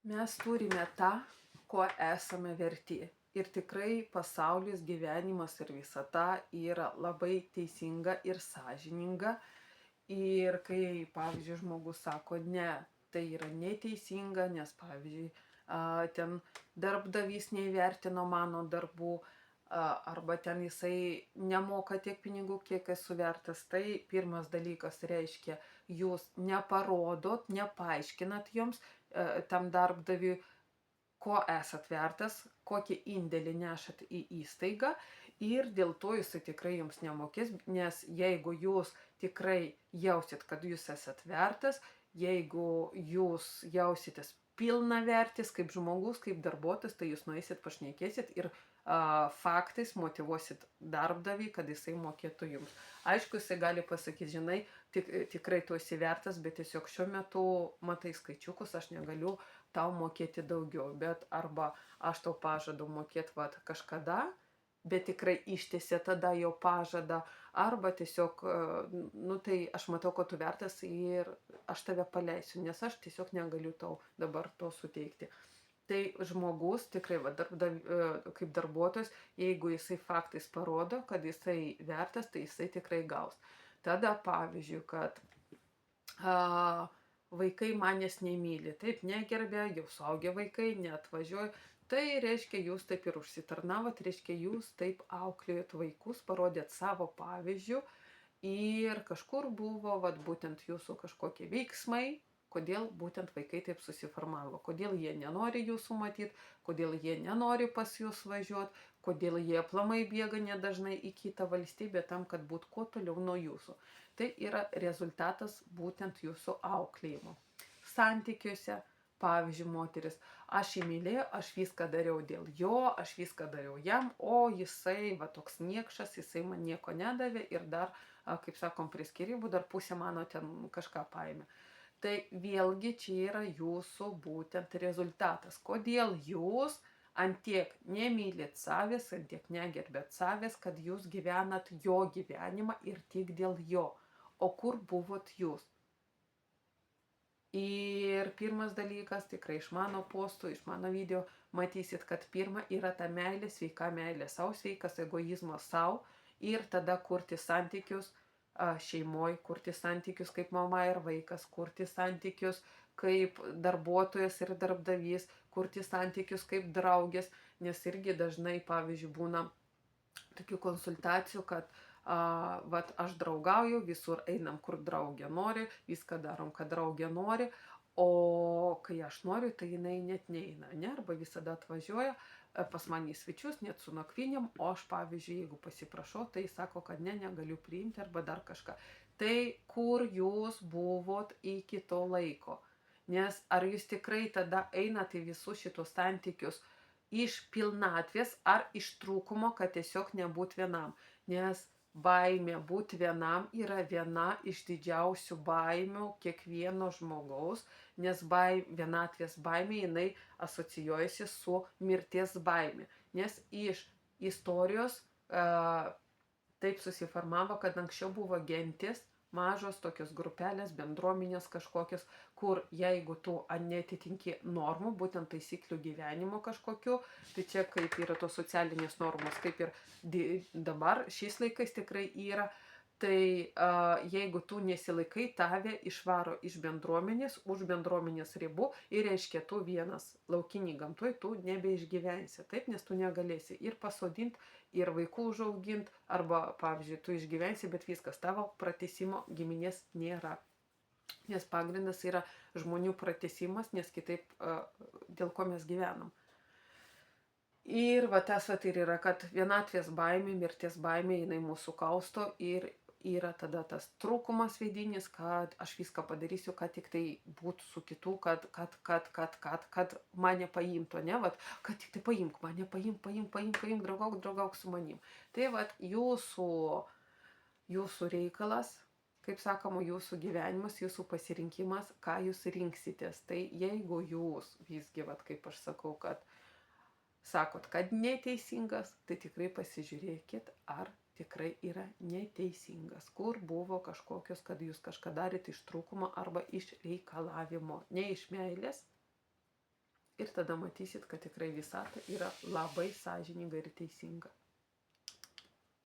Mes turime tą, kuo esame verti. Ir tikrai pasaulis, gyvenimas ir visata yra labai teisinga ir sąžininga. Ir kai, pavyzdžiui, žmogus sako, ne, tai yra neteisinga, nes, pavyzdžiui, ten darbdavys neįvertino mano darbų, arba ten jisai nemoka tiek pinigų, kiek esu vertas, tai pirmas dalykas reiškia, jūs neparodot, nepaaiškinat joms, tam darbdaviui, ko esat vertas, kokį indėlį nešat į įstaigą ir dėl to jisai tikrai jums nemokės, nes jeigu jūs tikrai jausit, kad jūs esat vertas, jeigu jūs jausitės pilnavertis kaip žmogus, kaip darbuotojas, tai jūs nueisit, pašnekėsit ir faktais motyvuosit darbdavį, kad jisai mokėtų jums. Aišku, jisai gali pasakyti, žinai, tikrai tu esi vertas, bet tiesiog šiuo metu matai skaičiukus, aš negaliu tau mokėti daugiau, bet arba aš tau pažadu mokėti kažkada, bet tikrai ištėsė tada jau pažadą, arba tiesiog, nu tai aš matau, kad tu vertas ir aš tave paleisiu, nes aš tiesiog negaliu tau dabar to suteikti. Tai žmogus tikrai, kaip darbuotojas, jeigu jisai faktais parodo, kad jisai vertas, tai jisai tikrai gaus. Tada, pavyzdžiui, kad vaikai manęs nemyli, taip negerbė, jau suaugę vaikai neatvažiuoja, tai reiškia, jūs taip ir užsitarnavot, reiškia, jūs taip auklėjot vaikus, parodėt savo pavyzdžių ir kažkur buvo būtent jūsų kažkokie veiksmai, kodėl būtent vaikai taip susiformavo, kodėl jie nenori jūsų matyti, kodėl jie nenori pas jūs važiuoti, kodėl jie aplamai bėga nedažnai į kitą valstybę tam, kad būtų kuo toliau nuo jūsų. Tai yra rezultatas būtent jūsų auklėjimo. Santykiuose, pavyzdžiui, moteris, aš jį mylėjau, aš viską dariau dėl jo, aš viską dariau jam, o jisai, toks niekšas, jisai man nieko nedavė ir dar, kaip sakom, prie skyrybų dar pusę mano ten kažką paėmė. Tai vėlgi čia yra jūsų būtent rezultatas. Kodėl jūs antiek nemylit savęs, antiek negerbėt savęs, kad jūs gyvenat jo gyvenimą ir tik dėl jo. O kur buvot jūs? Ir pirmas dalykas, tikrai iš mano postų, iš mano video, matysit, kad pirma yra ta meilė, sveika meilė savo, sveikas egoizmas savo ir tada kurti santykius šeimoje, kurti santykius kaip mama ir vaikas, kurti santykius kaip darbuotojas ir darbdavys, kurti santykius kaip draugės, nes irgi dažnai, pavyzdžiui, būna tokių konsultacijų, kad aš draugauju, visur einam, kur draugė nori, viską darom, kad draugė nori, o kai aš noriu, tai jinai net neina, ne? Arba visada atvažiuoja pas mane į svečius, net su nakvynėm, o aš, pavyzdžiui, jeigu pasiprašau, tai sako, kad negaliu priimti arba dar kažką. Tai kur jūs buvot iki to laiko? Nes ar jūs tikrai tada einate į visus šitus santykius iš pilnatvės ar iš trūkumo, kad tiesiog nebūt vienam? Nes baimė būti vienam yra viena iš didžiausių baimių kiekvieno žmogaus, nes vienatvės baimė jinai asocijuojasi su mirties baimė. Nes iš istorijos taip susiformavo, kad anksčiau buvo gentis, mažos tokios grupelės, bendruomenės kažkokios, kur jeigu tu netitinki normų, būtent taisyklių gyvenimo kažkokiu, tai čia kaip yra tos socialinės normos, kaip ir dabar šiais laikais tikrai yra, tai jeigu tu nesilaikai, tave išvaro iš bendruomenės, už bendruomenės ribų ir reiškia, tu vienas laukinį gamtoj, tu nebeišgyvensi, taip, nes tu negalėsi ir pasodinti, ir vaikų užauginti, arba, pavyzdžiui, tu išgyvensi, bet viskas, tavo pratęsimo giminės nėra. Nes pagrindas yra žmonių pratęsimas, nes kitaip dėl ko mes gyvenam. Ir tas ir yra, kad vienatvės baimė, mirties baimė, jinai mūsų kausto ir yra tada tas trūkumas vidinis, kad aš viską padarysiu, kad tik tai būtų su kitu, kad mane paimtų, ne, kad tik tai paimk mane, paimk, draugauk su manim. Tai jūsų reikalas, kaip sakoma, jūsų gyvenimas, jūsų pasirinkimas, ką jūs rinksitės. Tai jeigu jūs visgi, kaip aš sakau, kad sakot, kad neteisingas, tai tikrai pasižiūrėkit, ar tikrai yra neteisingas, kur buvo kažkokios, kad jūs kažką darėte iš trūkumo arba iš reikalavimo, ne iš meilės, ir tada matysit, kad tikrai visata yra labai sąžininga ir teisinga.